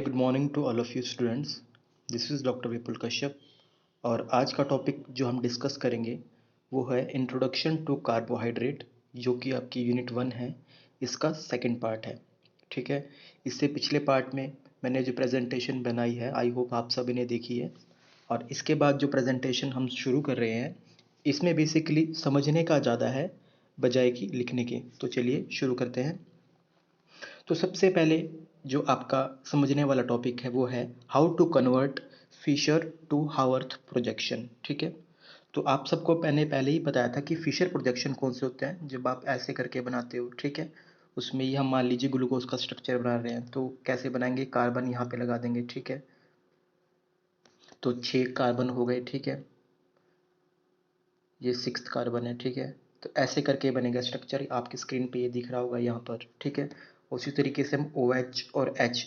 Good morning to all of you students. This is doctor Vipul Kashyap और आज का topic जो हम डिस्कस करेंगे वो है इंट्रोडक्शन टू कार्बोहाइड्रेट, जो कि आपकी यूनिट 1 है। इसका सेकंड पार्ट है। ठीक है, इससे पिछले पार्ट में मैंने जो प्रेजेंटेशन बनाई है, आई होप आप सभी ने देखी है। और इसके बाद जो प्रेजेंटेशन हम शुरू कर रहे हैं, इसमें बेसिकली समझने का ज़्यादा है बजाय कि लिखने के। तो चलिए शुरू करते हैं। तो सबसे पहले जो आपका समझने वाला टॉपिक है वो है how to convert Fischer to Haworth projection. ठीक है, तो आप सबको मैंने पहले ही बताया था कि फिशर प्रोजेक्शन कौन से होते हैं, जब आप ऐसे करके बनाते हो। ठीक है, उसमें ही हम मान लीजिए ग्लूकोज का स्ट्रक्चर बना रहे हैं, तो कैसे बनाएंगे, कार्बन यहाँ पे लगा देंगे। ठीक है, तो 6 कार्बन हो गए। ठीक है, ये 6th कार्बन है। ठीक है, तो ऐसे करके बनेगा स्ट्रक्चर, आपकी स्क्रीन पे ये दिख रहा होगा यहाँ पर। ठीक है, उसी तरीके से हम OH और H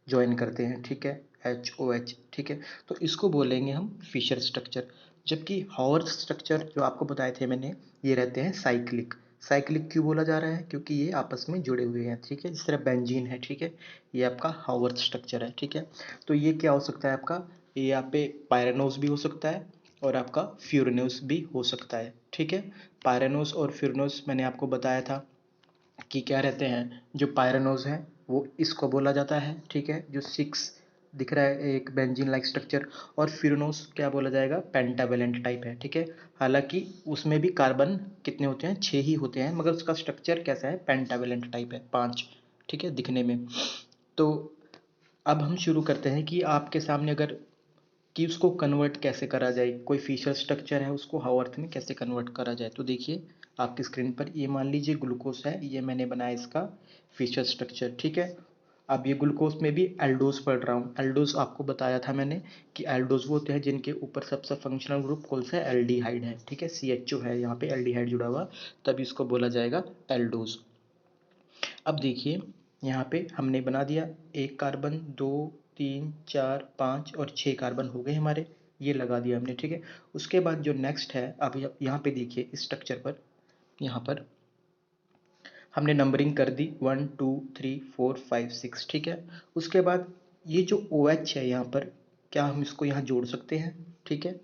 ज्वाइन करते हैं। ठीक है, HOH। ठीक है, तो इसको बोलेंगे हम फिशर स्ट्रक्चर। जबकि हॉवर्थ स्ट्रक्चर जो आपको बताए थे मैंने, ये रहते हैं साइक्लिक। साइक्लिक क्यों बोला जा रहा है, क्योंकि ये आपस में जुड़े हुए हैं। ठीक है, जिस तरह बेंजीन है। ठीक है, ये आपका हॉवर्थ स्ट्रक्चर है। ठीक है, तो ये क्या हो सकता है आपका, ये यहाँ पे पायरेनोस भी हो सकता है और आपका फ्यूरेनोस भी हो सकता है। ठीक है, पायरेनोस और फ्यूरेनोस मैंने आपको बताया था कि क्या रहते हैं। जो पायरेनोस है वो इसको बोला जाता है। ठीक है, जो 6 दिख रहा है एक बेंजीन लाइक स्ट्रक्चर। और फ्यूरेनोस क्या बोला जाएगा, पेंटावेलेंट टाइप है। ठीक है, हालांकि उसमें भी कार्बन कितने होते हैं, 6 ही होते हैं, मगर उसका स्ट्रक्चर कैसा है, पेंटावेलेंट टाइप है, 5। ठीक है, दिखने में। तो अब हम शुरू करते हैं कि आपके सामने अगर कि उसको कन्वर्ट कैसे करा जाए, कोई फिशर स्ट्रक्चर है उसको हावर्थ में कैसे कन्वर्ट करा जाए। तो देखिए आपकी स्क्रीन पर ये मान लीजिए ग्लूकोज है, ये मैंने बनाया इसका फिशर स्ट्रक्चर। ठीक है, अब ये ग्लूकोज में भी एल्डोज पढ़ रहा हूँ। एल्डोज आपको बताया था मैंने कि एल्डोज वो होते हैं जिनके ऊपर सबसे फंक्शनल ग्रुप कौन सा है, एल्डिहाइड है। ठीक है, CHO है यहाँ पे एल्डिहाइड जुड़ा हुआ, तब इसको बोला जाएगा एल्डोज। अब देखिए यहाँ पे हमने बना दिया, एक कार्बन, 2, 3, 4, 5 और 6 कार्बन हो गए हमारे, ये लगा दिया हमने। ठीक है, उसके बाद जो नेक्स्ट है, अब यहाँ पे देखिए इस स्ट्रक्चर पर, यहाँ पर हमने नंबरिंग कर दी 1 2 3 4 5 6। ठीक है, उसके बाद ये जो OH है यहाँ पर, क्या हम इसको यहाँ जोड़ सकते हैं। ठीक है,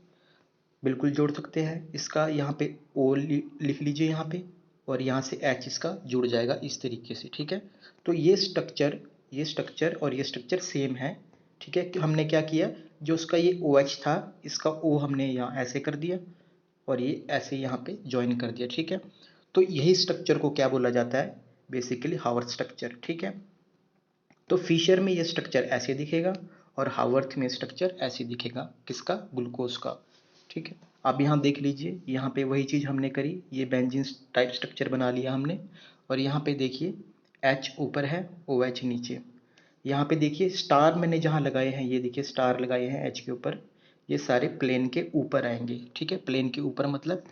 बिल्कुल जोड़ सकते हैं। इसका यहाँ पे O लिख लीजिए यहाँ पे, और यहाँ से H इसका जुड़ जाएगा इस तरीके से। ठीक है, तो ये स्ट्रक्चर और ये स्ट्रक्चर सेम है। ठीक है, कि हमने क्या किया, जो उसका ये OH था, इसका O हमने यहाँ ऐसे कर दिया और ये ऐसे यहाँ पे ज्वाइन कर दिया। ठीक है, तो यही स्ट्रक्चर को क्या बोला जाता है, बेसिकली हावर्थ स्ट्रक्चर। ठीक है, तो फिशर में ये स्ट्रक्चर ऐसे दिखेगा और हावर्थ में स्ट्रक्चर ऐसे दिखेगा, किसका, ग्लूकोज का। ठीक है, अब यहाँ देख लीजिए, यहाँ पे वही चीज़ हमने करी, ये बेंजीन टाइप स्ट्रक्चर बना लिया हमने। और यहाँ पे देखिए H ऊपर है, OH नीचे। यहाँ पे देखिए स्टार मैंने जहाँ लगाए हैं, ये देखिए स्टार लगाए हैं H के ऊपर, ये सारे प्लेन के ऊपर आएंगे। ठीक है, प्लेन के ऊपर मतलब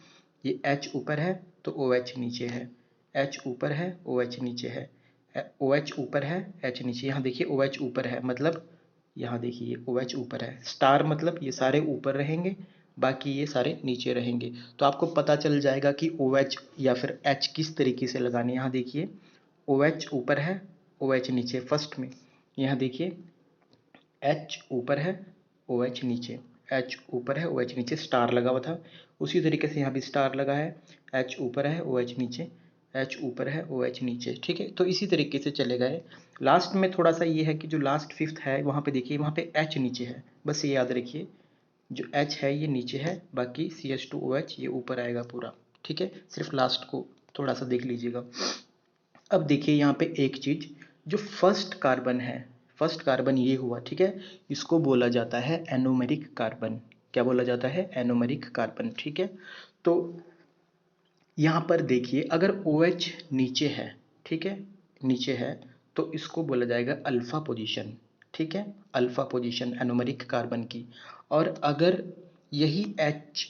ये H ऊपर है तो OH नीचे है, H ऊपर है OH नीचे है, OH ऊपर है H नीचे। यहाँ देखिए OH ऊपर है, मतलब यहाँ देखिए OH ऊपर है, स्टार मतलब ये सारे ऊपर रहेंगे, बाकी ये सारे नीचे रहेंगे। तो आपको पता चल जाएगा कि OH या फिर H किस तरीके से लगाने। यहाँ देखिए OH ऊपर है, OH नीचे फर्स्ट में। यहाँ देखिए H ऊपर है, OH नीचे, H ऊपर है OH नीचे, स्टार लगा हुआ था। उसी तरीके से यहाँ भी स्टार लगा है, H ऊपर है OH नीचे, H ऊपर है OH नीचे। ठीक है, तो इसी तरीके से चले गए। लास्ट में थोड़ा सा ये है कि जो लास्ट 5th है, वहाँ पे देखिए, वहाँ पे H नीचे है, बस ये याद रखिए, जो H है ये नीचे है, बाकी CH2OH ये ऊपर आएगा पूरा। ठीक है, सिर्फ लास्ट को थोड़ा सा देख लीजिएगा। अब देखिए यहाँ पे एक चीज, जो फर्स्ट कार्बन है, फर्स्ट कार्बन ये हुआ। ठीक है, इसको बोला जाता है एनोमेरिक कार्बन। क्या बोला जाता है, एनोमेरिक कार्बन। ठीक है, तो यहाँ पर देखिए अगर OH नीचे है, ठीक है, नीचे है, तो इसको बोला जाएगा अल्फा पोजीशन। ठीक है, अल्फा पोजीशन एनोमेरिक कार्बन की। और अगर यही H,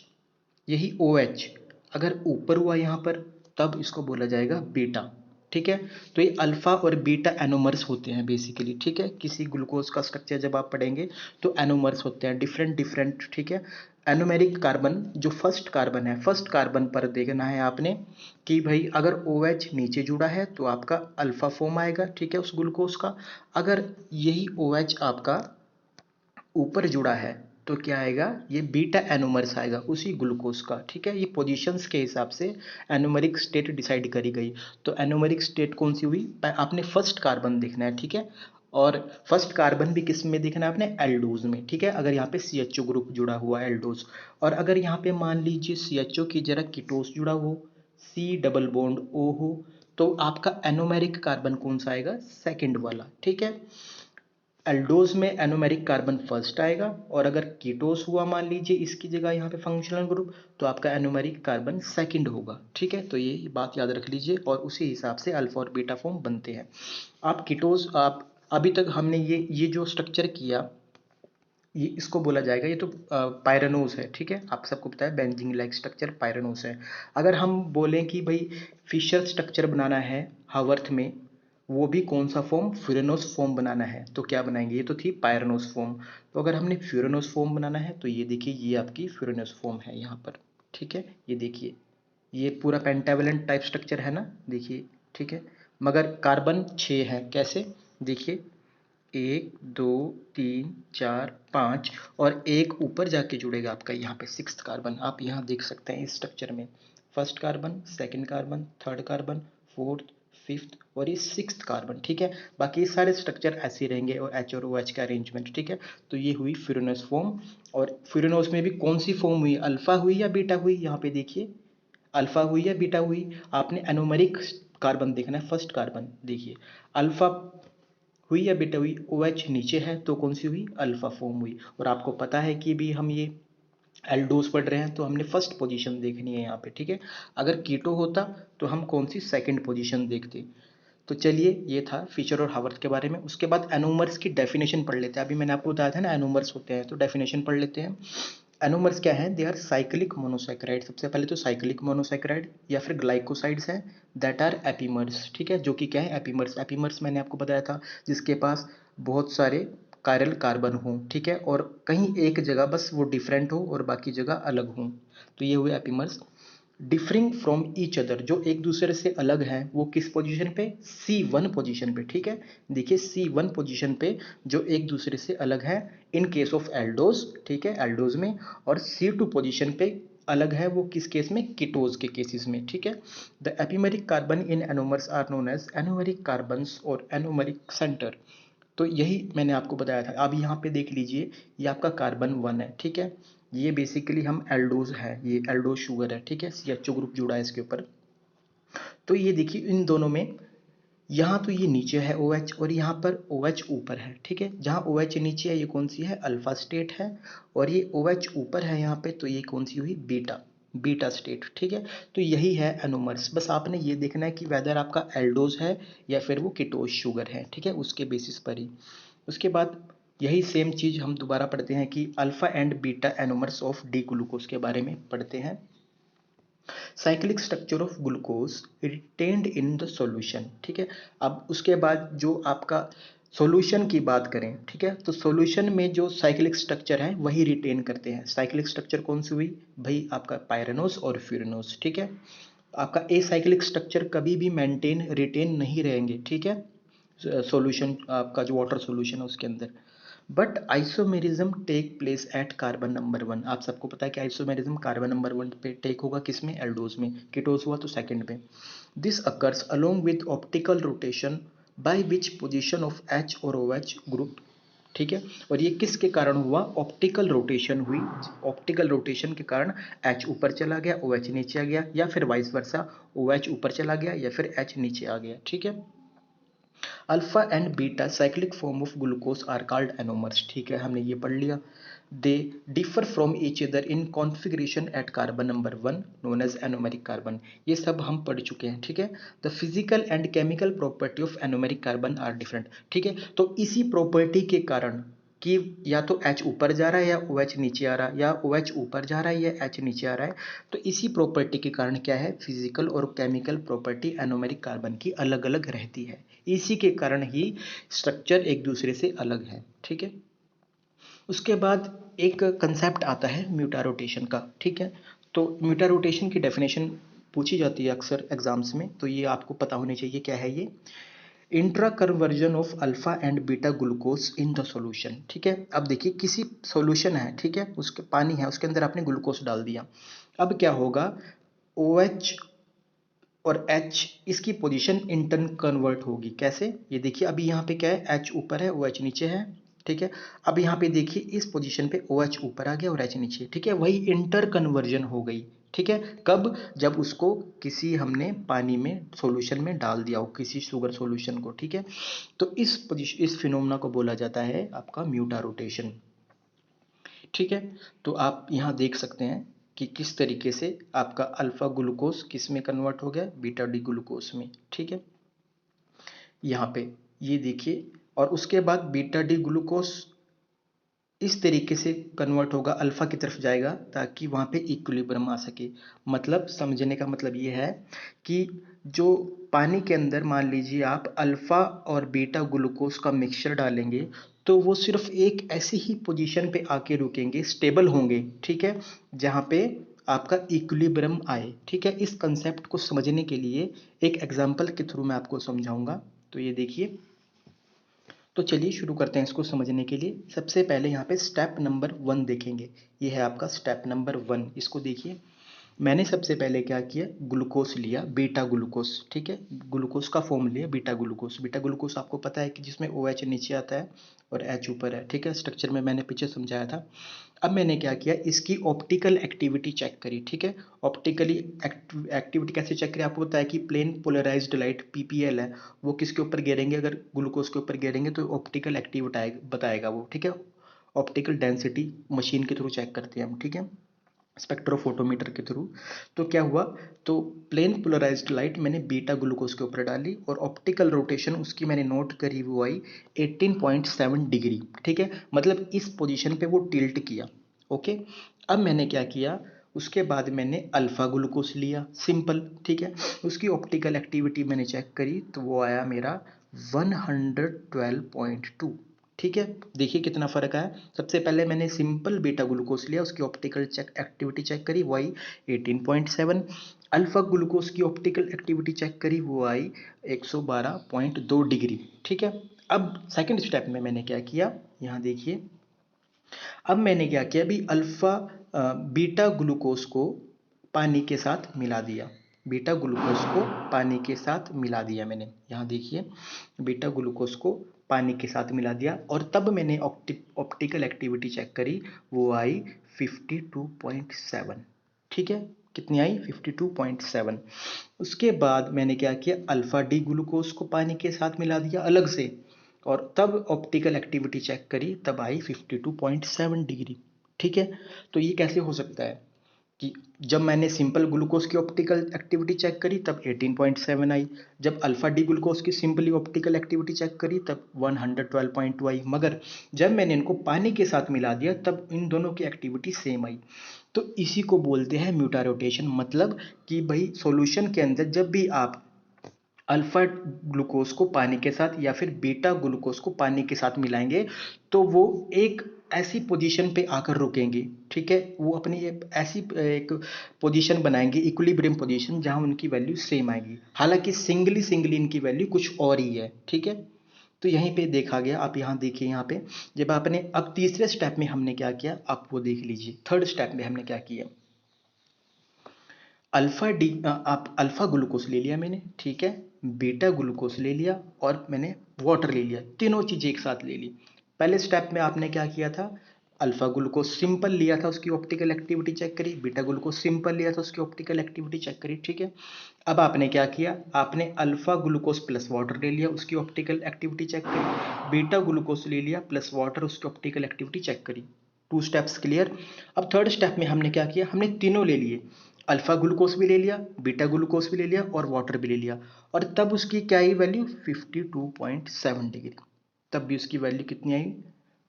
यही OH अगर ऊपर हुआ यहाँ पर, तब इसको बोला जाएगा बीटा। ठीक है, तो ये अल्फा और बीटा एनोमर्स होते हैं बेसिकली। ठीक है, किसी ग्लूकोज का स्ट्रक्चर जब आप पढ़ेंगे तो एनोमर्स होते हैं, डिफरेंट डिफरेंट। ठीक है, एनोमेरिक कार्बन जो फर्स्ट कार्बन है, फर्स्ट कार्बन पर देखना है आपने कि भाई अगर OH नीचे जुड़ा है तो आपका अल्फा फॉर्म आएगा, ठीक है, उस ग्लूकोज का। अगर यही OH आपका ऊपर जुड़ा है तो क्या आएगा, ये बीटा एनोमर्स आएगा उसी ग्लूकोज का, ठीक है। ये पोजीशंस के हिसाब से एनोमेरिक स्टेट डिसाइड करी गई। तो एनोमेरिक स्टेट कौन सी हुई, आपने फर्स्ट कार्बन देखना है, ठीक है। और फर्स्ट कार्बन भी किस में देखना है आपने, एल्डोज में, ठीक है। अगर यहाँ पे CHO ग्रुप जुड़ा हुआ है, एल्डोज। और अगर यहाँ पे मान लीजिए CHO की जगह कीटोस जुड़ा हो, C डबल बॉन्ड O हो, तो आपका एनोमेरिक कार्बन कौन सा आएगा, सेकंड वाला, ठीक है। एल्डोज में एनोमेरिक कार्बन फर्स्ट आएगा, और अगर कीटोस हुआ मान लीजिए इसकी जगह यहाँ पे फंक्शनल ग्रुप, तो आपका एनोमेरिक कार्बन सेकंड होगा, ठीक है। तो ये बात याद रख लीजिए, और उसी हिसाब से अल्फा और बीटा फॉर्म बनते हैं। आप कीटोस, आप अभी तक हमने ये जो स्ट्रक्चर किया, ये इसको बोला जाएगा, ये तो पायरेनोज है, ठीक है। आप सबको पता है बेंजीन लाइक स्ट्रक्चर पायरेनोज है। अगर हम बोलें कि भाई फिशर स्ट्रक्चर बनाना है हावर्थ में, वो भी कौन सा फॉर्म, फ्यूरेनोस फॉर्म बनाना है, तो क्या बनाएंगे, ये तो थी पायरेनोस फॉर्म। तो अगर हमने फ्यूरेनोस फॉर्म बनाना है तो ये देखिए, ये आपकी फ्यूरेनोस फॉर्म है यहाँ पर, ठीक है। ये देखिए, ये पूरा पेंटावेलेंट टाइप स्ट्रक्चर है ना, देखिए, ठीक है। मगर कार्बन 6 है, कैसे, देखिए, 1 2 3 4 5, और एक ऊपर जाके जुड़ेगा आपका यहाँ पे सिक्स्थ कार्बन, आप यहाँ देख सकते हैं इस स्ट्रक्चर में, first carbon, second carbon, third carbon, fourth, fifth, और ये सिक्स्थ कार्बन, ठीक है। बाकी ये सारे स्ट्रक्चर ऐसे रहेंगे, और H और OH का अरेंजमेंट, ठीक है। तो ये हुई फ्यूरेनोस फॉर्म। और फ्यूरेनोस में भी कौन सी फॉर्म हुई, अल्फा हुई या बीटा हुई, यहाँ पे देखिए, अल्फा हुई या बीटा हुई। आपने एनोमेरिक कार्बन देखना है, फर्स्ट कार्बन देखिए, अल्फा हुई या बीटा हुई, OH नीचे है तो कौन सी हुई, अल्फा फॉर्म हुई। और आपको पता है कि भी हम ये एल्डोज पढ़ रहे हैं तो हमने फर्स्ट पोजीशन देखनी है यहाँ पे, ठीक है। अगर कीटो होता तो हम कौन सी, सेकंड पोजीशन देखते। तो चलिए, ये था फिशर और हावर्थ के बारे में। उसके बाद एनोमर्स की डेफिनेशन पढ़ लेते हैं। अभी मैंने आपको बताया था ना एनोमर्स होते हैं, तो डेफिनेशन पढ़ लेते हैं। एनोमर्स क्या है, दे आर साइक्लिक मोनोसैकेराइड। सबसे पहले तो साइक्लिक मोनोसैकेराइड या फिर ग्लाइकोसाइड्स हैं दैट आर एपीमर्स, ठीक है। जो कि क्या है, एपीमर्स। एपीमर्स मैंने आपको बताया था जिसके पास बहुत सारे कायरल कार्बन हों, ठीक है, और कहीं एक जगह बस वो डिफरेंट हो और बाकी जगह अलग हों, तो ये हुए epimers. Differing from each other, जो एक दूसरे से अलग हैं, वो किस पोजीशन पे, C1 पोजीशन पे, ठीक है। देखिए C1 पोजीशन पे जो एक दूसरे से अलग है इन केस ऑफ एल्डोज, ठीक है, एल्डोज में। और C2 पोजीशन पे अलग है, वो किस केस में, कीटोज के केसेस में, ठीक है। The epimeric carbon in anomers are known as anomeric carbons और एनोमेरिक सेंटर। तो यही मैंने आपको बताया था। अब यहाँ पे देख लीजिए, ये आपका कार्बन 1 है, ठीक है। ये बेसिकली हम एल्डोज है, ये एल्डोज शुगर है, ठीक है, CHO ग्रुप जुड़ा है इसके ऊपर। तो ये देखिए इन दोनों में, यहाँ तो ये नीचे है OH, और यहाँ पर OH ऊपर है, ठीक है। जहाँ OH नीचे है ये कौन सी है, अल्फा स्टेट है। और ये OH ऊपर है यहाँ पे, तो ये कौन सी हुई, बीटा, बीटा स्टेट, ठीक है। तो यही है एनोमर्स। बस आपने ये देखना है कि वेदर आपका एल्डोज है या फिर वो कीटोज शुगर है, ठीक है, उसके बेसिस पर ही। उसके बाद यही सेम चीज़ हम दोबारा पढ़ते हैं कि alpha and beta anomers of D glucose के बारे में पढ़ते हैं। Cyclic structure of glucose retained in the solution, ठीक है। अब उसके बाद जो आपका सॉल्यूशन की बात करें, ठीक है, तो सॉल्यूशन में जो साइक्लिक स्ट्रक्चर है वही रिटेन करते हैं। साइक्लिक स्ट्रक्चर कौन सी हुई भाई, आपका पायरेनोस और फ्यूरेनोस, ठीक है। आपका ए साइक्लिक स्ट्रक्चर कभी भी मेंटेन रिटेन नहीं रहेंगे, ठीक है, सॉल्यूशन आपका जो वाटर सॉल्यूशन है उसके अंदर। But isomerism take place at carbon number 1। आप सबको पता है कि आइसोमेरिज्म कार्बन नंबर 1 पे टेक होगा, किसमें, एल्डोज में। कीटोस हुआ तो सेकंड पे। This occurs along with optical rotation by which position of H और OH ग्रुप, ठीक है। और ये किसके कारण हुआ, ऑप्टिकल रोटेशन हुई। ऑप्टिकल रोटेशन के कारण H ऊपर चला गया, OH नीचे आ गया, या फिर वाइस वर्सा, OH ऊपर चला गया या फिर H नीचे आ गया, ठीक है। Alpha and beta cyclic form of glucose are called anomers, ठीक है, हमने ये पढ़ लिया। They differ from each other in configuration at carbon number 1 known as anomeric carbon. ये सब हम पढ़ चुके हैं, ठीक है। The physical and chemical property of anomeric carbon are different, ठीक है। तो इसी प्रॉपर्टी के कारण कि या तो H ऊपर जा रहा है या OH नीचे आ रहा है, या OH ऊपर जा रहा है या H नीचे आ रहा है, तो इसी प्रॉपर्टी के कारण क्या है, फिजिकल और केमिकल प्रॉपर्टी एनोमेरिक कार्बन की अलग अलग रहती है। इसी के कारण ही स्ट्रक्चर एक दूसरे से अलग है, ठीक है। उसके बाद एक कंसेप्ट आता है म्यूटा रोटेशन का, ठीक है। तो म्यूटा रोटेशन की डेफिनेशन पूछी जाती है अक्सर एग्जाम्स में, तो ये आपको पता होनी चाहिए क्या है ये। Intra conversion of alpha and beta glucose in the solution, ठीक है। अब देखिए किसी सॉल्यूशन है, ठीक है, उसके पानी है, उसके अंदर आपने ग्लूकोज डाल दिया। अब क्या होगा, OH और H इसकी पोजीशन इंटर्न कन्वर्ट होगी। कैसे, ये देखिए अभी यहाँ पे क्या है, H ऊपर है OH नीचे है, ठीक है। अब यहाँ पे देखिए इस पोजीशन पे OH ऊपर आ गया और H नीचे, ठीक है, वही इंटर कन्वर्जन हो गई, ठीक है। कब, जब उसको किसी हमने पानी में सॉल्यूशन में डाल दिया हो, किसी शुगर सॉल्यूशन को, ठीक है। तो इस पोजीशन, इस फिनोमेना को बोला जाता है आपका म्यूटा रोटेशन, ठीक है। तो आप यहाँ देख सकते हैं कि किस तरीके से आपका अल्फा ग्लूकोज किस में कन्वर्ट हो गया, बीटा डी ग्लूकोज में, ठीक है, यहाँ पे ये देखिए। और उसके बाद बीटा डी ग्लूकोज इस तरीके से कन्वर्ट होगा, अल्फा की तरफ जाएगा ताकि वहाँ पे इक्विलिब्रियम आ सके। मतलब समझने का मतलब ये है कि जो पानी के अंदर मान लीजिए आप अल्फा और बीटा ग्लूकोज का मिक्सचर डालेंगे, तो वो सिर्फ एक ऐसी ही पोजीशन पे आके रुकेंगे, स्टेबल होंगे, ठीक है, जहाँ पे आपका इक्विलिब्रियम आए, ठीक है। इस कंसेप्ट को समझने के लिए एक एग्जांपल के थ्रू मैं आपको समझाऊंगा। तो ये देखिए, तो चलिए शुरू करते हैं इसको समझने के लिए। सबसे पहले यहाँ पे स्टेप नंबर 1 देखेंगे। ये है आपका स्टेप नंबर 1, इसको देखिए। मैंने सबसे पहले क्या किया, ग्लूकोज लिया, बीटा ग्लूकोज, ठीक है, ग्लूकोज का फॉर्म लिया बीटा ग्लूकोज। बीटा ग्लूकोज आपको पता है कि जिसमें OH नीचे आता है और H ऊपर है, ठीक है, स्ट्रक्चर में मैंने पीछे समझाया था। अब मैंने क्या किया, इसकी ऑप्टिकल एक्टिविटी चेक करी, ठीक है। ऑप्टिकली एक्टिविटी कैसे चेक करी, आपको पता है कि प्लेन पोलराइज्ड लाइट PPL है, वो किसके ऊपर गिरेंगे, अगर ग्लूकोज के ऊपर गिरेंगे तो ऑप्टिकल एक्टिविटी बताएगा वो, ठीक है। ऑप्टिकल डेंसिटी मशीन के थ्रू चेक करते हैं हम, ठीक है, स्पेक्ट्रोफोटोमीटर के थ्रू। तो क्या हुआ, तो प्लेन पोलराइज्ड लाइट मैंने बीटा ग्लूकोज के ऊपर डाली और ऑप्टिकल रोटेशन उसकी मैंने नोट करी, वो आई 18.7 डिग्री, ठीक है। मतलब इस पोजीशन पे वो टिल्ट किया, ओके। अब मैंने क्या किया, उसके बाद मैंने अल्फा ग्लूकोज लिया, सिंपल, ठीक है। उसकी ऑप्टिकल एक्टिविटी मैंने चेक करी तो वो आया मेरा 112.2, ठीक है। देखिए कितना फर्क है। सबसे पहले मैंने सिंपल बीटा ग्लूकोज लिया, उसकी ऑप्टिकल चेक एक्टिविटी चेक करी, वो आई 18.7। अल्फा ग्लूकोज की ऑप्टिकल एक्टिविटी चेक करी, वो आई 112.2 डिग्री, ठीक है। अब सेकंड स्टेप में मैंने क्या किया, यहाँ देखिए। अब मैंने क्या किया, अभी अल्फा बीटा ग्लूकोज को पानी के साथ मिला दिया, बीटा ग्लूकोज को पानी के साथ मिला दिया मैंने, यहाँ देखिए, बीटा ग्लूकोज को पानी के साथ मिला दिया। और तब मैंने ऑप्टिकल एक्टिविटी चेक करी, वो आई 52.7, ठीक है, कितनी आई 52.7। उसके बाद मैंने क्या किया, अल्फा डी ग्लूकोज को पानी के साथ मिला दिया अलग से, और तब ऑप्टिकल एक्टिविटी चेक करी, तब आई 52.7 डिग्री, ठीक है। तो ये कैसे हो सकता है कि जब मैंने सिंपल ग्लूकोज की ऑप्टिकल एक्टिविटी चेक करी तब 18.7 आई, जब अल्फा डी ग्लूकोज की सिंपली ऑप्टिकल एक्टिविटी चेक करी तब 112.2 आई, मगर जब मैंने इनको पानी के साथ मिला दिया तब इन दोनों की एक्टिविटी सेम आई। तो इसी को बोलते हैं म्यूटा रोटेशन। मतलब कि भाई सॉल्यूशन के अंदर जब भी आप अल्फा ग्लूकोज को पानी के साथ या फिर बीटा ग्लूकोज को पानी के साथ मिलाएंगे, तो वो एक ऐसी पोजीशन पे आकर रुकेंगे, ठीक है, वो अपनी ऐसी एक पोजीशन बनाएंगे, इक्विलिब्रियम पोजीशन, जहां उनकी वैल्यू सेम आएगी। हालांकि सिंगली सिंगली इनकी वैल्यू कुछ और ही है, ठीक है। तो यहीं पे देखा गया। आप यहाँ देखिए, यहाँ पे जब आपने, अब तीसरे स्टेप में हमने क्या किया, आप वो देख लीजिए। थर्ड स्टेप में हमने क्या किया, आप अल्फा ग्लूकोज ले लिया मैंने, ठीक है, बीटा ग्लूकोज ले लिया और मैंने वाटर ले लिया, तीनों चीजें एक साथ ले ली। पहले स्टेप में आपने क्या किया था, अल्फा ग्लूकोज सिंपल लिया था, उसकी ऑप्टिकल एक्टिविटी चेक करी, बीटा ग्लूकोज सिंपल लिया था, उसकी ऑप्टिकल एक्टिविटी चेक करी, ठीक है। अब आपने क्या किया, आपने अल्फा ग्लूकोज प्लस वाटर ले लिया, उसकी ऑप्टिकल एक्टिविटी चेक करी, बीटा ग्लूकोज ले लिया प्लस वाटर, उसकी ऑप्टिकल एक्टिविटी चेक करी। 2 स्टेप्स क्लियर। अब थर्ड स्टेप में हमने क्या किया, हमने तीनों ले लिए, अल्फा ग्लूकोज भी ले लिया, बीटा ग्लूकोज भी ले लिया और वाटर भी ले लिया, और तब उसकी क्या आई वैल्यू 52.7 डिग्री। तब भी उसकी वैल्यू कितनी आई,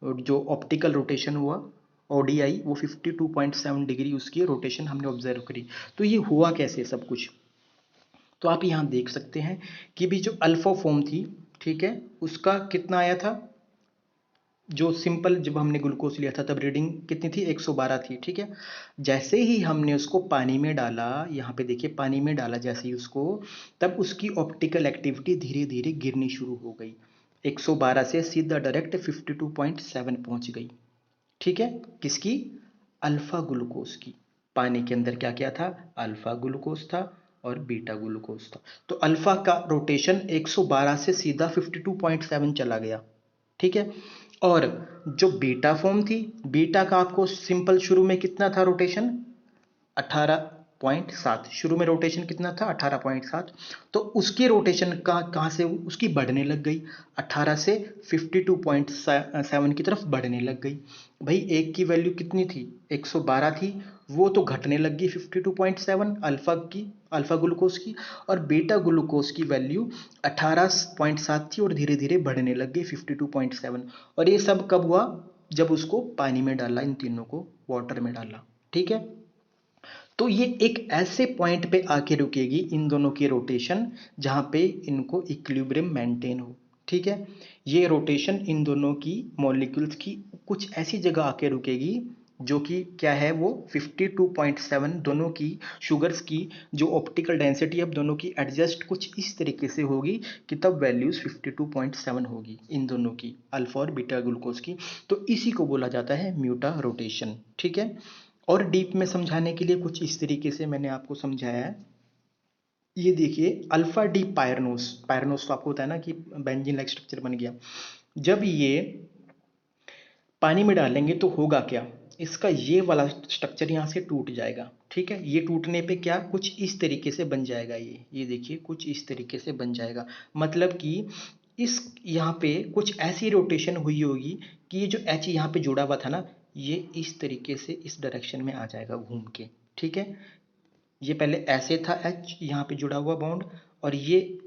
और जो ऑप्टिकल रोटेशन हुआ OD आई, वो 52.7 डिग्री उसकी रोटेशन हमने ऑब्जर्व करी। तो ये हुआ कैसे सब कुछ, तो आप यहाँ देख सकते हैं कि भी जो अल्फा फॉर्म थी, ठीक है, उसका कितना आया था, जो सिंपल जब हमने ग्लूकोज लिया था तब रीडिंग कितनी थी, 112 थी, ठीक है। जैसे ही हमने उसको पानी में डाला, यहाँ पे देखिए पानी में डाला जैसे ही उसको, तब उसकी ऑप्टिकल एक्टिविटी धीरे धीरे गिरनी शुरू हो गई, 112 से सीधा डायरेक्ट 52.7 पहुंच गई, ठीक है। किसकी? अल्फा ग्लूकोज की। पानी के अंदर क्या क्या था? अल्फा ग्लूकोज था और बीटा ग्लूकोज था। तो अल्फा का रोटेशन 112 से सीधा 52.7 चला गया, ठीक है। और जो बीटा फॉर्म थी, बीटा का आपको सिंपल शुरू में कितना था रोटेशन? 18.7। शुरू में रोटेशन कितना था? 18.7। तो उसकी रोटेशन का कहाँ से उसकी बढ़ने लग गई, 18 से 52.7 की तरफ बढ़ने लग गई। भाई एक की वैल्यू कितनी थी? 112 थी, वो तो घटने लग गई 52.7 अल्फा की, अल्फा ग्लूकोज की। और बीटा ग्लूकोज की वैल्यू 18.7 थी और धीरे धीरे बढ़ने लग गई 52.7। और ये सब कब हुआ? जब उसको पानी में डाला, इन तीनों को वाटर में डाला, ठीक है। तो ये एक ऐसे पॉइंट पे आके रुकेगी इन दोनों की रोटेशन जहां पे इनको इक्विलिब्रियम मेंटेन हो, ठीक है। ये रोटेशन इन दोनों की मॉलिक्यूल्स की कुछ ऐसी जगह आके रुकेगी जो कि क्या है, वो 52.7 दोनों की शुगर्स की जो ऑप्टिकल डेंसिटी अब दोनों की एडजस्ट कुछ इस तरीके से होगी कि तब वैल्यूज 52.7 होगी इन दोनों की, अल्फा और बीटा ग्लूकोज की। तो इसी को बोला जाता है म्यूटा रोटेशन, ठीक है। और डीप में समझाने के लिए कुछ इस तरीके से मैंने आपको समझाया है। ये देखिए अल्फा डी पायरनोस, पायरनोस तो आपको होता है ना कि बेंजीन लाइक स्ट्रक्चर बन गया। जब ये पानी में डालेंगे तो होगा क्या, इसका ये वाला स्ट्रक्चर यहाँ से टूट जाएगा, ठीक है। ये टूटने पे क्या कुछ इस तरीके से बन जाएगा, ये देखिए कुछ इस तरीके से बन जाएगा। मतलब कि इस यहाँ पे कुछ ऐसी रोटेशन हुई होगी कि ये जो एच यहाँ पे जुड़ा हुआ था ना, ये इस तरीके से इस डायरेक्शन में आ जाएगा घूम के, ठीक है। ये पहले ऐसे था एच यहाँ पे जुड़ा हुआ बॉन्ड, और ये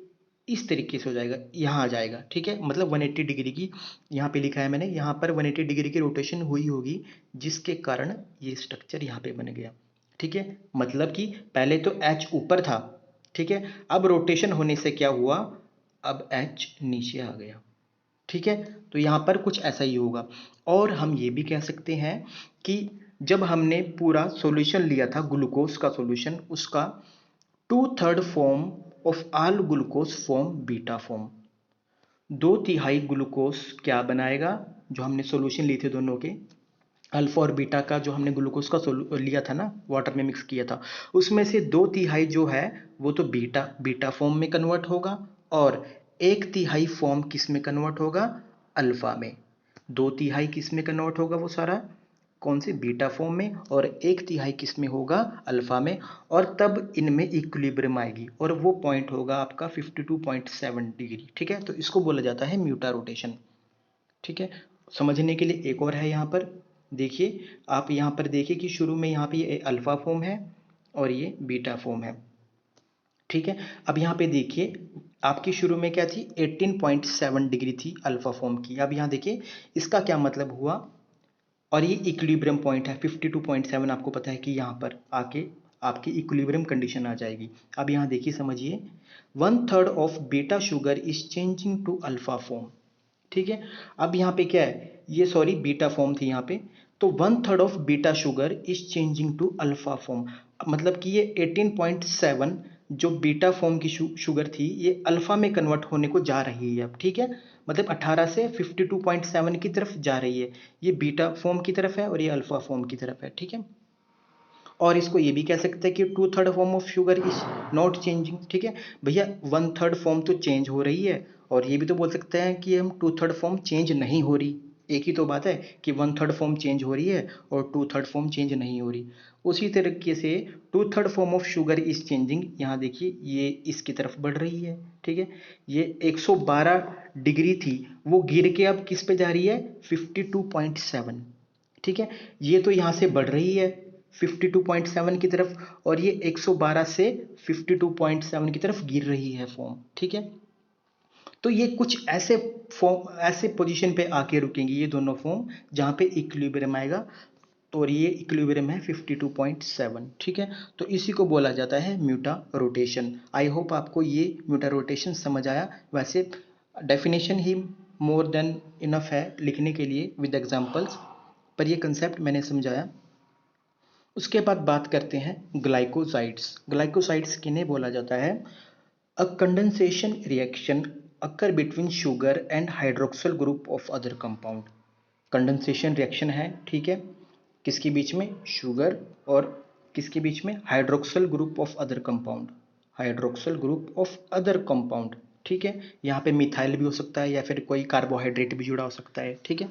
इस तरीके से हो जाएगा, यहाँ आ जाएगा, ठीक है। मतलब 180 डिग्री की, यहाँ पे लिखा है मैंने, यहाँ पर 180 डिग्री की रोटेशन हुई होगी जिसके कारण ये स्ट्रक्चर यहाँ पे बन गया, ठीक है। मतलब कि पहले तो एच ऊपर था, ठीक है। अब रोटेशन होने से क्या हुआ, अब एच नीचे आ गया, ठीक है। तो यहाँ पर कुछ ऐसा ही होगा। और हम ये भी कह सकते हैं कि जब हमने पूरा सॉल्यूशन लिया था ग्लूकोज का सॉल्यूशन, उसका 2/3 form of all glucose form beta form, 2/3 glucose क्या बनाएगा, जो हमने सॉल्यूशन लिए थे दोनों के, अल्फा और बीटा का, जो हमने ग्लूकोज का लिया था ना, वाटर में मिक्स किया था, उसमें से 2/3 जो है वो तो बीटा बीटा फॉर्म में कन्वर्ट होगा, और 1/3 फॉर्म किस में कन्वर्ट होगा, अल्फा में। 2/3 किस में कन्वर्ट होगा, वो सारा कौन से, बीटा फॉर्म में, और 1/3 किस में होगा, अल्फा में। और तब इनमें इक्विलिब्रियम आएगी और वो पॉइंट होगा आपका 52.7 डिग्री, ठीक है। तो इसको बोला जाता है म्यूटा रोटेशन, ठीक है। समझने के लिए एक और है यहाँ पर, देखिए आप यहाँ पर देखिए कि शुरू में यहाँ पे ये अल्फा फॉर्म है और ये बीटा फॉर्म है, ठीक है। अब यहाँ पे देखिए आपकी शुरू में क्या थी, 18.7 डिग्री थी अल्फा फॉर्म की। अब यहाँ देखिए इसका क्या मतलब हुआ, और ये इक्विलिब्रियम पॉइंट है 52.7, आपको पता है कि यहाँ पर आके आपकी इक्विलिब्रियम कंडीशन आ जाएगी। अब यहाँ देखिए समझिए, 1/3 of beta sugar is changing to alpha form, ठीक है। अब यहाँ पे क्या है, ये सॉरी बीटा फॉर्म थी यहाँ पे, तो 1/3 of beta sugar is changing to alpha form. मतलब कि ये 18.7 जो बीटा फॉर्म की शुगर थी, ये अल्फा में कन्वर्ट होने को जा रही है अब, ठीक है। मतलब 18 से 52.7 की तरफ जा रही है, ये बीटा फॉर्म की तरफ है और ये अल्फा फॉर्म की तरफ है, ठीक है। और इसको ये भी कह सकते हैं कि 2/3 form of sugar is not changing, ठीक है। भैया 1/3 फॉर्म तो चेंज हो रही है, और ये भी तो बोल सकते हैं कि हम 2/3 फॉर्म चेंज नहीं हो रही। एक ही तो बात है कि 1/3 फॉर्म चेंज हो रही है और 2/3 फॉर्म चेंज नहीं हो रही। उसी तरीके से 2/3 form of sugar is changing, यहाँ देखिए ये इसकी तरफ बढ़ रही है, ठीक है। ये 112 डिग्री थी, वो गिर के अब किस पे जा रही है, 52.7, ठीक है। ये तो यहाँ से बढ़ रही है 52.7 की तरफ, और ये 112 से 52.7 की तरफ गिर रही है फॉर्म, ठीक है। तो ये कुछ ऐसे फॉर्म, ऐसे पोजीशन पे आके रुकेंगी ये दोनों फॉर्म जहाँ पे इक्विलिब्रियम आएगा, और ये इक्विलिब्रियम है 52.7, ठीक है। तो इसी को बोला जाता है म्यूटा रोटेशन। आई होप आपको ये म्यूटा रोटेशन समझ आया। वैसे डेफिनेशन ही मोर देन इनफ है लिखने के लिए विद एग्जांपल्स, पर ये कंसेप्ट मैंने समझाया। उसके बाद बात करते हैं ग्लाइकोसाइड्स। ग्लाइकोसाइड्स किन्हें बोला जाता है? अ condensation reaction occur between sugar and hydroxyl group of other compound. Condensation reaction है, ठीक है, किसके बीच में? शुगर और किसके बीच में? Hydroxyl group of other compound, hydroxyl group of other compound, ठीक है। यहाँ पे मिथाइल भी हो सकता है या फिर कोई कार्बोहाइड्रेट भी जुड़ा हो सकता है, ठीक है।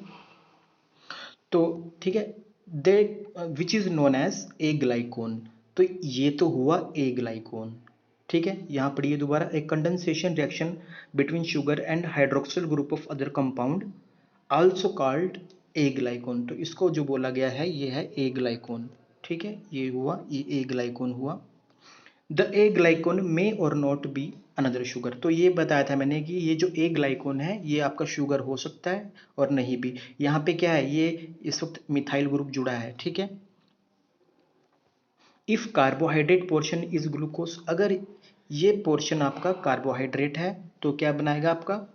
तो ठीक है, they which is known as aglycone. तो ये तो हुआ ए ग्लाइकोन, ठीक है। यहाँ पढ़िए दोबारा, a condensation reaction between sugar and hydroxyl group of other compound also called aglycone. तो इसको जो बोला गया है ये है ए ग्लाइकोन, ठीक है। ये हुआ, ये ए ग्लाइकोन हुआ। द ए ग्लाइकोन मे और नॉट बी अनदर शुगर। तो ये बताया था मैंने कि ये जो ए ग्लाइकोन है ये आपका शुगर हो सकता है और नहीं भी। यहाँ पे क्या है, ये इस वक्त मिथाइल ग्रुप जुड़ा है, ठीक है। If carbohydrate portion is glucose, अगर ये पोर्शन आपका कार्बोहाइड्रेट है तो क्या बनाएगा आपका?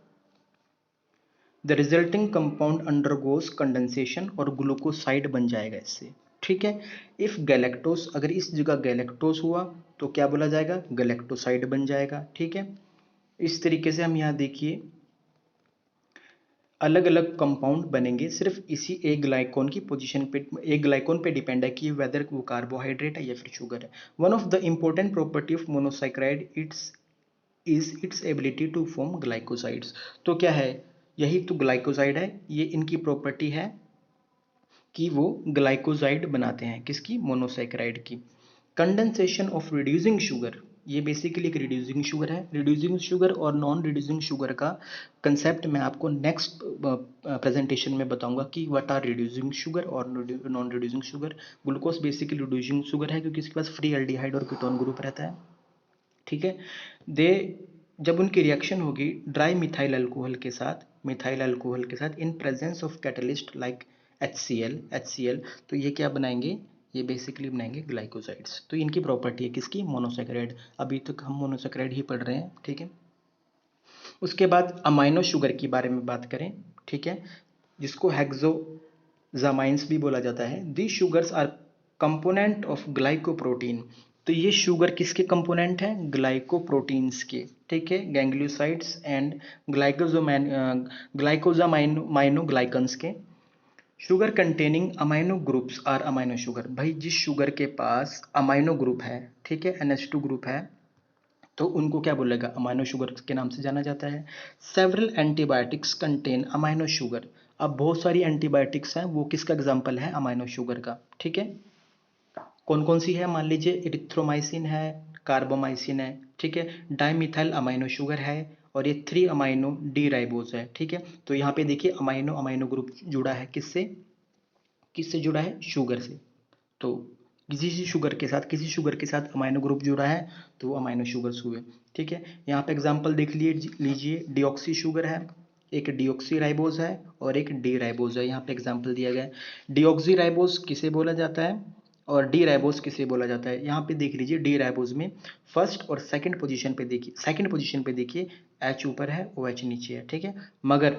The resulting compound undergoes condensation, और ग्लूकोसाइड बन जाएगा इससे, ठीक है। इफ गैलेक्टोज, अगर इस जगह गैलेक्टोज हुआ तो क्या बोला जाएगा? गैलेक्टोसाइड बन जाएगा, ठीक है। इस तरीके से हम यहाँ देखिए अलग अलग कंपाउंड बनेंगे सिर्फ इसी एक ग्लाइकोन की पोजीशन पे, एक ग्लाइकोन पे डिपेंड है कि वेदर वो कार्बोहाइड्रेट है या फिर शुगर है। One of the important property of monosaccharide its ability to form glycosides. तो क्या है, यही तो ग्लाइकोसाइड है, ये इनकी प्रॉपर्टी है कि वो ग्लाइकोसाइड बनाते हैं, किसकी? मोनोसैकेराइड की। कंडेंसेशन ऑफ रिड्यूसिंग शुगर, ये बेसिकली एक रिड्यूसिंग शुगर है। रिड्यूसिंग शुगर और नॉन रिड्यूसिंग शुगर का कंसेप्ट मैं आपको नेक्स्ट प्रेजेंटेशन में बताऊंगा कि व्हाट आर रिड्यूसिंग शुगर और non reducing sugar. Glucose basically reducing sugar है क्योंकि इसके पास फ्री एल्डिहाइड और कीटोन ग्रुप रहता है, ठीक है। दे जब उनकी रिएक्शन होगी ड्राई मिथाइल अल्कोहल के साथ, मिथाइल अल्कोहल के साथ in presence of catalyst like HCl, तो ये क्या बनाएंगे? ये बेसिकली बनाएंगे ग्लाइकोसाइड्स। तो इनकी प्रॉपर्टी है किसकी? मोनोसैकेराइड। अभी तक हम मोनोसैकेराइड ही पढ़ रहे हैं, ठीक है। उसके बाद अमाइनो शुगर के बारे में बात करें, ठीक है, जिसको हेक्सोजामाइंस भी बोला जाता है। The sugars are component of glycoprotein. तो ये शुगर किसके कंपोनेंट हैं? ग्लाइकोप्रोटीन्स के, ठीक है, गैंग्लियोसाइड्स एंड ग्लाइकोजामाइनोग्लाइकन्स के। Sugar containing amino groups are amino sugar. भाई जिस शुगर के पास अमाइनो ग्रुप है, ठीक है, NH2 ग्रुप है, तो उनको क्या बोलेगा? अमाइनो शुगर के नाम से जाना जाता है। Several antibiotics contain amino sugar. अब बहुत सारी एंटीबायोटिक्स हैं, वो किसका एग्जाम्पल है? अमाइनो शुगर का, ठीक है। कौन कौन सी है? मान लीजिए इरिथ्रोमाइसिन है, कार्बोमाइसिन है, ठीक है, डाइमिथाइल अमाइनो शुगर है, और ये 3 अमाइनो डी राइबोज है, ठीक है। तो यहाँ पे देखिए अमाइनो अमाइनो ग्रुप जुड़ा है किससे? किससे जुड़ा है? शुगर से। तो किसी शुगर के साथ अमाइनो ग्रुप जुड़ा है तो वो अमाइनो शुगर्स हुए, ठीक है। यहाँ पे एग्जांपल देख लीजिए, डिऑक्सी शुगर है, एक डिऑक्सी राइबोज है और एक डी राइबोज है। यहाँ पे एग्जांपल दिया गया है। डिऑक्सी राइबोज किसे बोला जाता है और डी राइबोज किसे बोला जाता है? यहाँ पे देख लीजिए, डी राइबोज में फर्स्ट और सेकंड पोजीशन पे देखिए, H ऊपर है OH नीचे है, ठीक है। मगर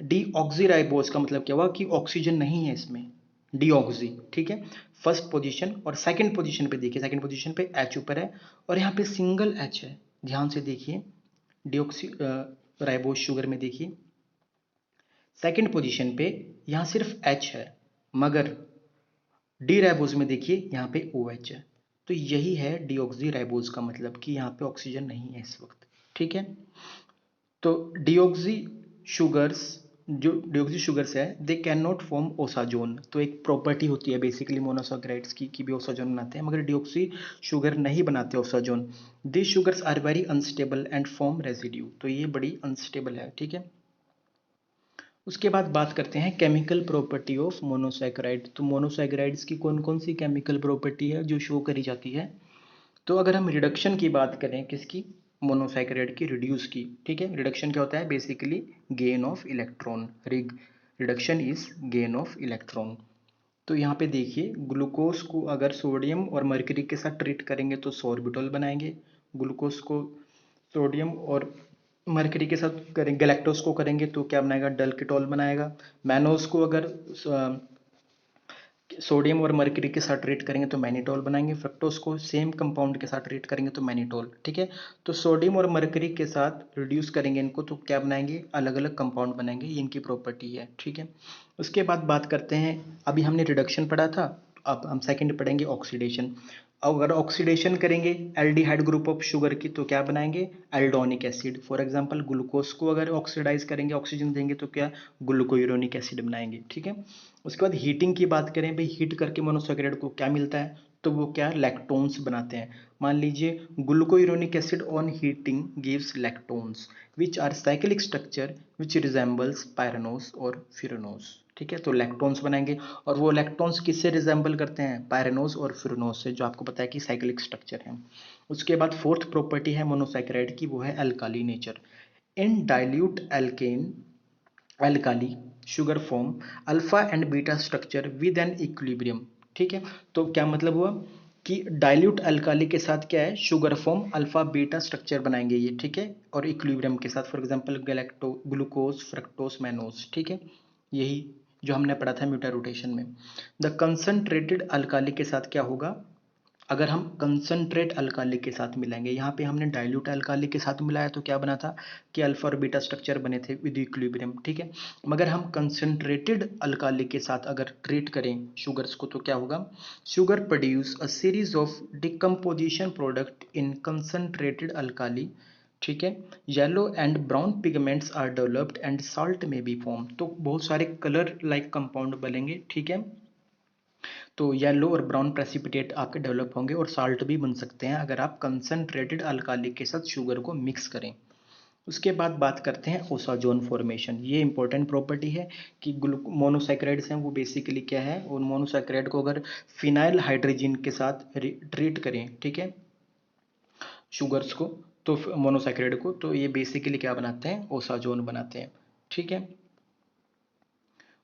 डी ऑक्सी राइबोज का मतलब क्या हुआ कि ऑक्सीजन नहीं है इसमें, डीऑक्सी, ठीक है। फर्स्ट पोजीशन और सेकंड पोजीशन पे देखिए, सेकंड पोजीशन पे H ऊपर है और यहाँ पे सिंगल H है। ध्यान से देखिए, डिऑक्सी राइबोज शुगर में देखिए सेकंड पोजीशन पे यहाँ सिर्फ H है, मगर डी राइबोज में देखिए यहाँ पे OH है। तो यही है डीऑक्सी राइबोज का मतलब कि यहाँ पे ऑक्सीजन नहीं है इस वक्त, ठीक है। तो जो डिऑक्सी शुगर्स है they can not form osazone. तो एक प्रॉपर्टी होती है बेसिकली मोनोसैकेराइड्स की कि भी ओसाजोन बनाते हैं, मगर डिऑक्सी शुगर नहीं बनाते osazone. This sugars are very unstable and form residue. तो ये बड़ी अनस्टेबल है, ठीक है। उसके बाद बात करते हैं केमिकल प्रॉपर्टी ऑफ मोनोसैकेराइड। तो मोनोसैकेराइड्स की कौन कौन सी केमिकल प्रॉपर्टी है जो शो करी जाती है? तो अगर हम रिडक्शन की बात करें, किसकी? मोनोसैकेराइड की, रिड्यूस की, ठीक है। रिडक्शन क्या होता है? Basically gain of electron. Reduction is gain of electron. तो यहाँ पे देखिए, ग्लूकोज को अगर सोडियम और मर्करी के साथ ट्रीट करेंगे तो सॉर्बिटॉल बनाएंगे। ग्लूकोज को सोडियम और मरकरी के साथ करेंगे, गैलेक्टोज को करेंगे तो क्या बनाएगा, डलकीटोल बनाएगा। मैनोज को अगर सोडियम और मरकरी के साथ ट्रीट करेंगे तो मैनिटोल बनाएंगे। फ्रक्टोज को सेम कंपाउंड के साथ ट्रीट करेंगे तो मैनिटोल। ठीक है, तो सोडियम और मरकरी के साथ रिड्यूस करेंगे इनको तो क्या बनाएंगे, अलग अलग कंपाउंड बनाएंगे, ये इनकी प्रॉपर्टी है। ठीक है, उसके बाद बात करते हैं, अभी हमने रिडक्शन पढ़ा था, अब हम सेकंड पढ़ेंगे ऑक्सीडेशन। अगर ऑक्सीडेशन करेंगे एल्डिहाइड ग्रुप ऑफ शुगर की तो क्या बनाएंगे, एल्डोनिक एसिड। फॉर एग्जांपल ग्लूकोज को अगर ऑक्सीडाइज करेंगे, ऑक्सीजन देंगे तो क्या, ग्लूकोयूरोनिक एसिड बनाएंगे। ठीक है, उसके बाद हीटिंग की बात करें भाई, हीट करके मोनोसैकेराइड को क्या मिलता है, तो वो क्या, लैक्टोन्स बनाते हैं। मान लीजिए glucuronic acid on heating gives lactones which are cyclic structure which resembles pyranose और फ्यूरेनोस। ठीक है, तो लैक्टोन्स बनाएंगे, और वो लैक्टोन्स किससे रिजेंबल करते हैं, पायरेनोस और फ्यूरेनोस से, जो आपको पता है कि साइक्लिक स्ट्रक्चर है। उसके बाद फोर्थ प्रॉपर्टी है मोनोसैकेराइड की, वो है alkali nature. In dilute alkane alkali sugar form alpha and beta structure with an equilibrium. ठीक है, तो क्या मतलब हुआ कि डाइल्यूट अल्काली के साथ क्या है, sugar form alpha beta structure बनाएंगे ये। ठीक है, और इक्विलिब्रियम के साथ, for example गैलेक्टो glucose fructose mannose. ठीक है, यही जो हमने पढ़ा था म्यूटा रोटेशन में। द कंसंट्रेटेड अल्काली के साथ क्या होगा, अगर हम कंसंट्रेट अल्काली के साथ मिलाएंगे, यहाँ पे हमने डाइल्यूट अल्काली के साथ मिलाया तो क्या बना था कि अल्फा और बीटा स्ट्रक्चर बने थे विद इक्विलिब्रियम। ठीक है, मगर हम कंसंट्रेटेड अल्काली के साथ अगर ट्रीट करें शुगर्स को तो क्या होगा, sugar produce a series of decomposition product in concentrated alkali. ठीक है, yellow and brown pigments are developed and salt may be form, तो बहुत सारे कलर लाइक कंपाउंड बनेंगे। ठीक है, तो येलो और ब्राउन प्रेसिपिटेट आपके डेवलप होंगे और साल्ट भी बन सकते हैं अगर आप कंसंट्रेटेड अल्काली के साथ शुगर को मिक्स करें। उसके बाद बात करते हैं ओसाजोन फॉर्मेशन। ये इंपॉर्टेंट प्रॉपर्टी है कि मोनोसैकेराइड्स हैं वो बेसिकली क्या है, और मोनोसैकेराइड को अगर फिनाइल हाइड्रोजन के साथ ट्रीट करें, ठीक है, शुगर्स को, तो मोनोसैकेराइड को, तो ये बेसिकली क्या बनाते हैं, ओसाजोन बनाते हैं। ठीक है,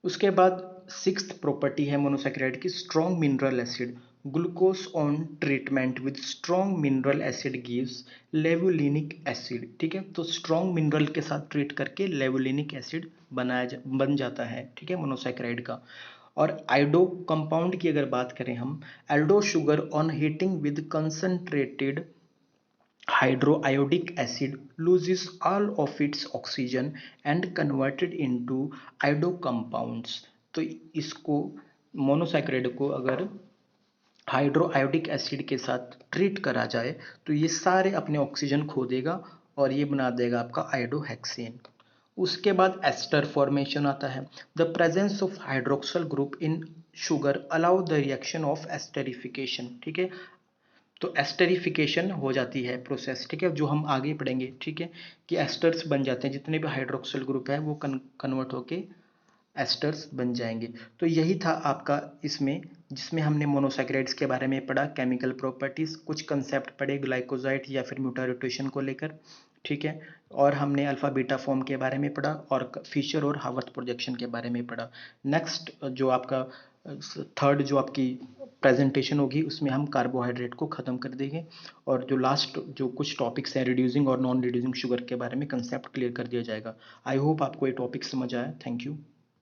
उसके बाद सिक्स्थ प्रॉपर्टी है मोनोसैकेराइड की, strong mineral acid. Glucose on treatment with strong mineral acid gives levulinic acid. ठीक है, तो स्ट्रॉन्ग मिनरल के साथ ट्रीट करके लेवुलिनिक एसिड बन जाता है। ठीक है, मोनोसैकेराइड का। और आइडो कंपाउंड की अगर बात करें हम, Aldo sugar on heating with concentrated hydroiodic acid loses all of its oxygen and converted into iodo compounds। तो इसको मोनोसैकेराइड को अगर हाइड्रोआयोडिक एसिड के साथ ट्रीट करा जाए तो ये सारे अपने ऑक्सीजन खो देगा और ये बना देगा आपका आयोडोहेक्सेन। उसके बाद एस्टर फॉर्मेशन आता है। The presence of hydroxyl group in sugar allow the reaction of esterification. ठीक है, तो एस्टरिफिकेशन हो जाती है प्रोसेस। ठीक है, जो हम आगे पढ़ेंगे। ठीक है, कि एस्टर्स बन जाते हैं, जितने भी हाइड्रोक्सिल ग्रुप है वो कन्वर्ट होके एस्टर्स बन जाएंगे। तो यही था आपका इसमें, जिसमें हमने मोनोसैकेराइड्स के बारे में पढ़ा, केमिकल प्रॉपर्टीज, कुछ कंसेप्ट पढ़े ग्लाइकोजाइड या फिर म्यूटारोटेशन को लेकर। ठीक है, और हमने अल्फा बीटा फॉर्म के बारे में पढ़ा और फिशर और हावर्थ प्रोजेक्शन के बारे में पढ़ा। नेक्स्ट जो आपका थर्ड जो आपकी प्रेजेंटेशन होगी उसमें हम कार्बोहाइड्रेट को ख़त्म कर देंगे, और जो लास्ट जो कुछ टॉपिक्स हैं रिड्यूसिंग और नॉन रिड्यूसिंग शुगर के बारे में कंसेप्ट क्लियर कर दिया जाएगा। आई होप आपको ये टॉपिक समझ आया। Thank you.